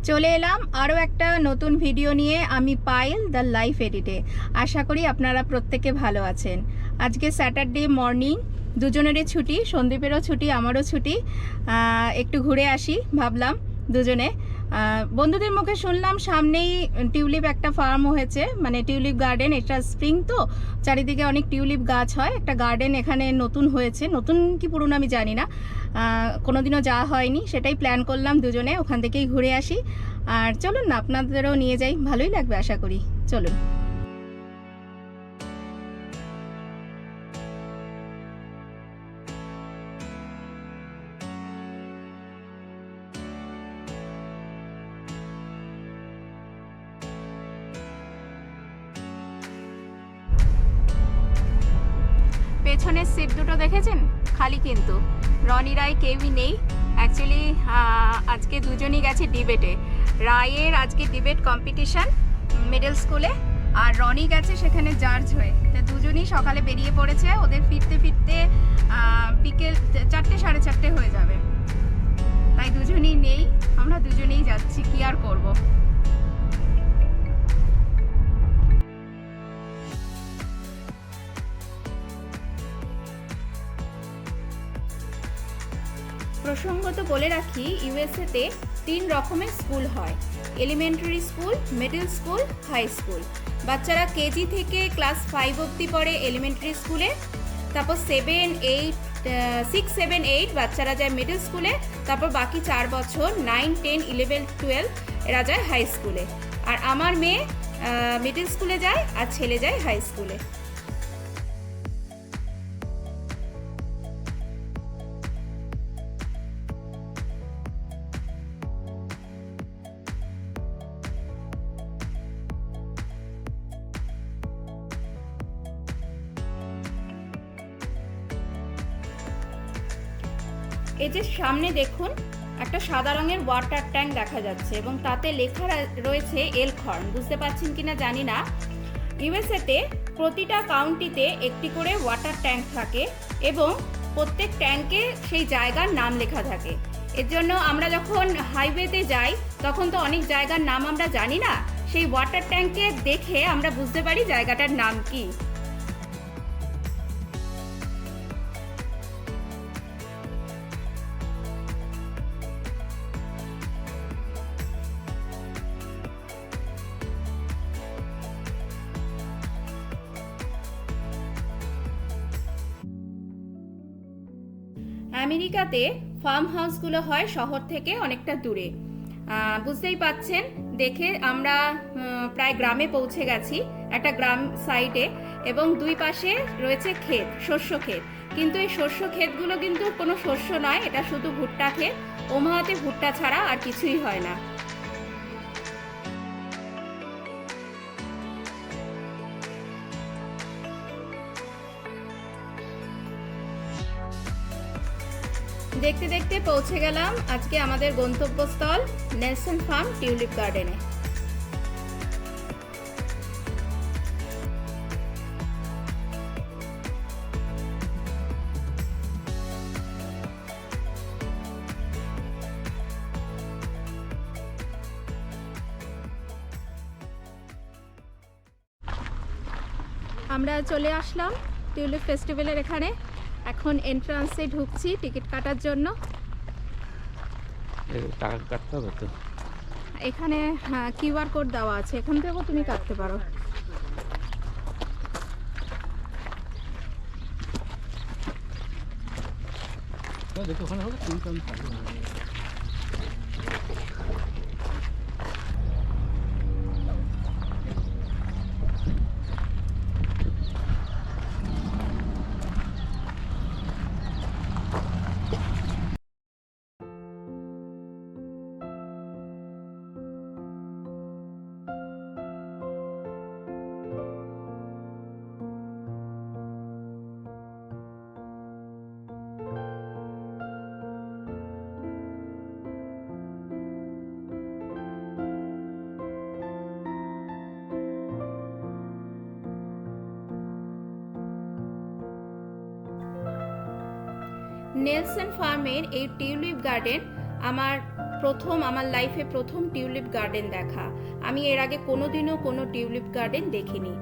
চলে এলাম আরও একটা নতুন ভিডিও নিয়ে। আমি পায়েল, দ্য লাইফ এডিটে। আশা করি আপনারা প্রত্যেকে ভালো আছেন। আজকে স্যাটারডে মর্নিং, দুজনেরই ছুটি, সন্দীপেরও ছুটি, আমারও ছুটি। একটু ঘুরে আসি ভাবলাম দুজনে। বন্ধুদের মুখে শুনলাম সামনেই টিউলিপ একটা ফার্ম হয়েছে, মানে টিউলিপ গার্ডেন। এটা স্প্রিং তো, চারিদিকে অনেক টিউলিপ গাছ হয়। একটা গার্ডেন এখানে নতুন হয়েছে, নতুন কি পুরনো আমি জানি না, কোনোদিনও যাওয়া হয়নি। সেটাই প্ল্যান করলাম দুজনে ওখান থেকেই ঘুরে আসি। আর চলুন না, আপনাদেরও নিয়ে যাই, ভালোই লাগবে আশা করি। চলুন। পেছনের সিট দুটো দেখেছেন, খালি, কিন্তু রনি রায় কেউই নেই। অ্যাকচুয়ালি আজকে দুজনই গেছে ডিবেটে। রায়ের আজকে ডিবেট কম্পিটিশান মিডল স্কুলে, আর রনি গেছে সেখানে জাজ হয়ে। তো দুজনই সকালে বেরিয়ে পড়েছে, ওদের ফিরতে ফিরতে বিকেল 4টে, 4:30 হয়ে যাবে। তাই দুজনই নেই, আমরা দুজনেই যাচ্ছি, কি আর করব। প্রসঙ্গত বলে রাখি, ইউএসএতে 3 রকমের স্কুল হয়: elementary school, middle school, high school. বাচ্চারা কেজি থেকে ক্লাস 5 অবধি পড়ে এলিমেন্টারি স্কুলে, তারপর 6, 7, 8 বাচ্চারা যায় মিডল স্কুলে, তারপর বাকি 4 বছর 9, 10, 11, 12 এরা যায় হাই স্কুলে। আর আমার মেয়ে মিডল স্কুলে যায় আর ছেলে যায় হাই স্কুলে। এই যে সামনে দেখুন, একটা সাদা রঙের ওয়াটার ট্যাঙ্ক দেখা যাচ্ছে এবং তাতে লেখা রয়েছে এলখর্ন। বুঝতে পারছেন কিনা জানি না। ইউএসএতে প্রতিটা কাউন্টিতে একটি করে ওয়াটার ট্যাঙ্ক থাকে এবং প্রত্যেক ট্যাঙ্কে সেই জায়গার নাম লেখা থাকে। এর জন্য আমরা যখন হাইওয়েতে যাই তখন তো অনেক জায়গার নাম আমরা জানি না, সেই ওয়াটার ট্যাঙ্কে দেখে আমরা বুঝতে পারি জায়গাটার নাম কি। আমেরিকাতে ফার্ম হাউসগুলো হয় শহর থেকে অনেকটা দূরে। বুঝতেই পাচ্ছেন, দেখে আমরা প্রায় গ্রামে পৌঁছে গেছি, একটা গ্রাম সাইডে, এবং দুই পাশে রয়েছে ক্ষেত, শস্য ক্ষেত। কিন্তু এই শস্য ক্ষেতগুলো কিন্তু কোনো শস্য নয়, এটা শুধু ভুট্টা ক্ষেত। ওমাহাতে ভুট্টা ছাড়া আর কিছুই হয় না। দেখতে দেখতে পৌঁছে গেলাম আজকে আমাদের গন্তব্যস্থল নেলসন ফার্ম টিউলিপ গার্ডেনে। আমরা চলে আসলাম টিউলিপ ফেস্টিভ্যালের এখানে। এখন এন্ট্রান্সে ঢুকছি টিকিট কাটার জন্য। টাকা কাটতে হবে তো এখানে কিউআর কোড দেওয়া আছে, এখান থেকেও তুমি কাটতে পারো। দেখো ওখানে হবে। নেলসন ফার্মের এই টিউলিপ গার্ডেন আমার আমার লাইফে প্রথম টিউলিপ গার্ডেন দেখা। আমি এর আগে কোনোদিনও কোনো টিউলিপ গার্ডেন দেখিনি।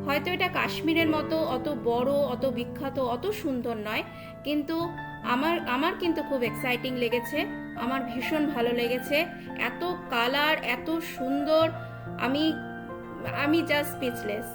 হয়তো এটা কাশ্মীরের মতো অত বড়, অত বিখ্যাত, অত সুন্দর নয়, কিন্তু আমার কিন্তু খুব এক্সাইটিং লেগেছে। আমার ভীষণ ভালো লেগেছে, এত কালার, এত সুন্দর। আমি জাস্ট স্পিচলেস।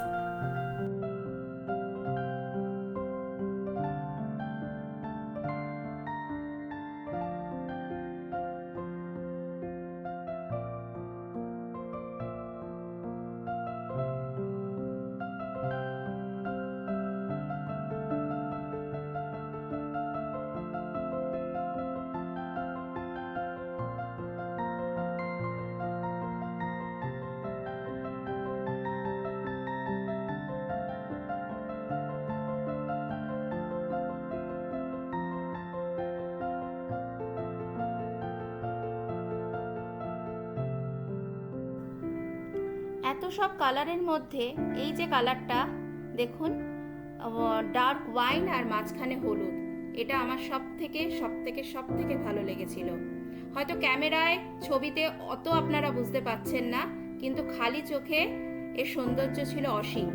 এত সব কালারের মধ্যে এই যে কালারটা দেখুন, ডার্ক ওয়াইন আর মাঝখানে হলুদ, এটা আমার সব থেকে ভালো লেগেছিল। হয়তো ক্যামেরায়, ছবিতে অত আপনারা বুঝতে পাচ্ছেন না, কিন্তু খালি চোখে এর সৌন্দর্য ছিল অসীম।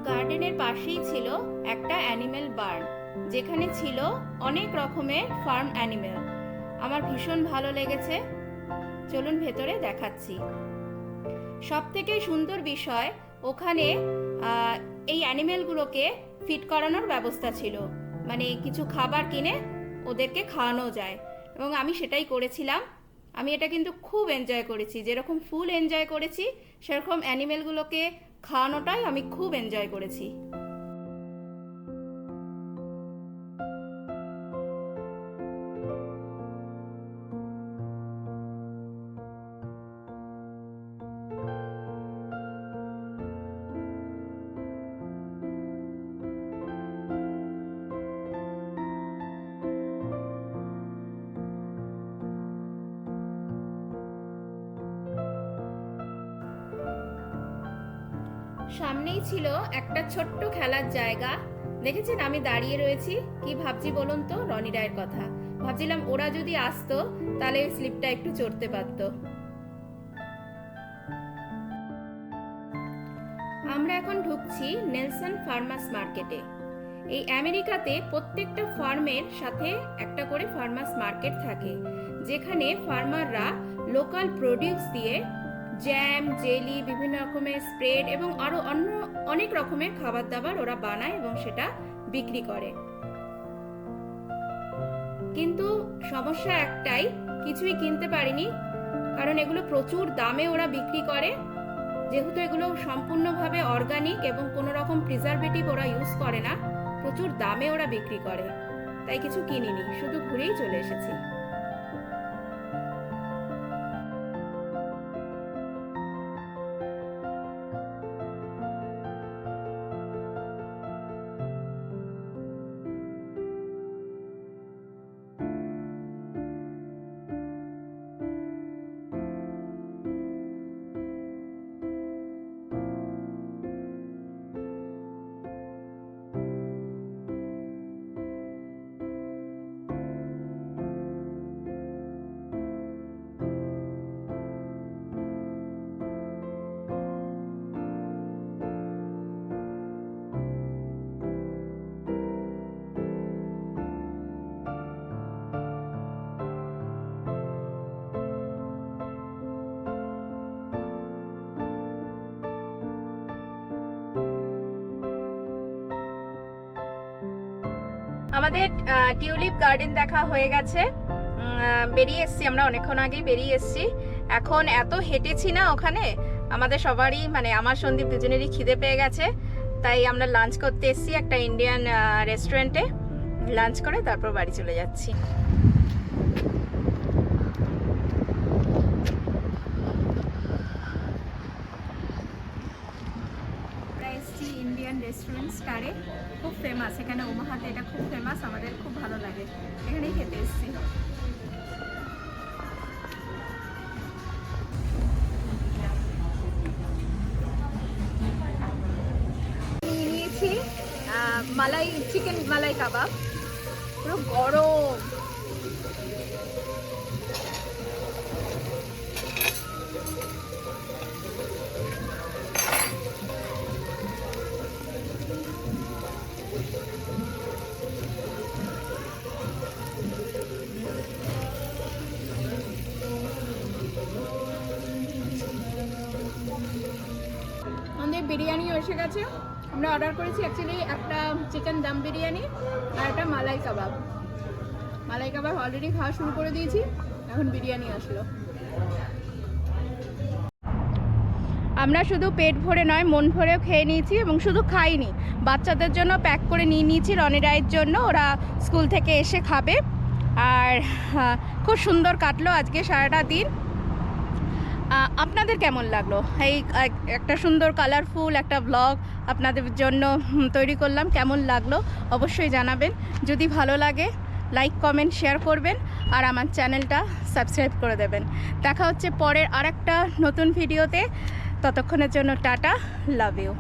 গার্ডেনের পাশেই ছিল একটা অ্যানিমেল বার্ন, যেখানে ছিল অনেক রকমের ফার্ম অ্যানিমেল। আমার ভীষণ ভালো লেগেছে। চলুন ভেতরে দেখাচ্ছি। সব থেকে সুন্দর বিষয়, ওখানে এই অ্যানিমেলগুলোকে ফিড করানোর ব্যবস্থা ছিল, মানে কিছু খাবার কিনে ওদেরকে খাওয়ানো যায়, এবং আমি সেটাই করেছিলাম। আমি এটা কিন্তু খুব এনজয় করেছি, যেরকম ফুল এনজয় করেছি সেরকম অ্যানিমেলগুলোকে খাওয়ানোটাই আমি খুব এনজয় করেছি। সামনেই ছিল একটা ছোট্ট খেলার জায়গা। দেখেছেন আমি দাঁড়িয়ে রয়েছি, কি ভাবছি বলুন তো? রনি রায়ের কথা ভাবছিলাম, ওরা যদি আসতো তাহলে ওই স্লিপটা একটু চড়তে পারতো। আমরা এখন ঢুকছি নেলসন ফার্মার্স মার্কেটে। এই আমেরিকাতে প্রত্যেকটা ফার্মের সাথে একটা করে ফার্মার্স মার্কেট থাকে, যেখানে ফার্মাররা লোকাল প্রোডিউস দিয়ে জ্যাম, জেলি, বিভিন্ন রকমের স্প্রেড এবং আরো অন্য অনেক রকমের খাবার দাবার ওরা বানায় এবং সেটা বিক্রি করে। কিন্তু সমস্যা একটাই, কিছুই কিনতে পারিনি, কারণ এগুলো প্রচুর দামে ওরা বিক্রি করে। যেহেতু এগুলো সম্পূর্ণভাবে অর্গানিক এবং কোনো রকম প্রিজারভেটিভ ওরা ইউজ করে না, প্রচুর দামে ওরা বিক্রি করে, তাই কিছু কিনিনি, শুধু ঘুরেই চলে এসেছি। আমাদের টিউলিপ গার্ডেন দেখা হয়ে গেছে। বেরিয়ে এসছি আমরা, অনেকক্ষণ আগেই বেরিয়ে এসছি। এখন এত হেঁটেছি না ওখানে, আমাদের সবারই মানে আমার সন্দীপ দুজনেরই খিদে পেয়ে গেছে, তাই আমরা লাঞ্চ করতে এসছি একটা ইন্ডিয়ান রেস্টুরেন্টে। লাঞ্চ করে তারপর বাড়ি চলে যাচ্ছি। আমরা এসছি ইন্ডিয়ান রেস্টুরেন্ট, স্টারে খুব ফেমাস, এখানে ওমাহাতে এটা খুব ফেমাস, আমাদের খুব ভালো লাগে, এখানেই খেতে এসেছি। নিয়েছি মালাই চিকেন মালাই কাবাব, পুরো গরম। আমাদের বিরিয়ানিও এসে গেছে। আমরা অর্ডার করেছি অ্যাকচুয়ালি একটা চিকেন দম বিরিয়ানি আর একটা মালাই কাবাব। মালাই কাবাব অলরেডি খাওয়া শুরু করে দিয়েছি, এখন বিরিয়ানি আসলো। আমরা শুধু পেট ভরে নয়, মন ভরেও খেয়ে নিয়েছি, এবং শুধু খাইনি, বাচ্চাদের জন্য প্যাক করে নিয়ে নিয়েছি রনি রায়ের জন্য, ওরা স্কুল থেকে এসে খাবে। আর খুব সুন্দর কাটলো আজকে সারাটা দিন। আপনাদের কেমন লাগলো? এই একটা সুন্দর কালারফুল একটা ব্লগ আপনাদের জন্য তৈরি করলাম, কেমন লাগলো অবশ্যই জানাবেন। যদি ভালো লাগে লাইক কমেন্ট শেয়ার করবেন, আর আমার চ্যানেলটা সাবস্ক্রাইব করে দেবেন। দেখা হচ্ছে পরের আরেকটা নতুন ভিডিওতে, ততক্ষণের জন্য টাটা, লাভ ইউ।